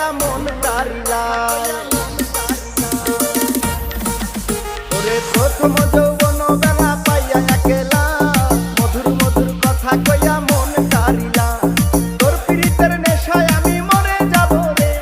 কইয়া মন কারিলা ওরে প্রথম যৌবন বেলা পাইয়া একেলা মধুর মধুর কথা কইয়া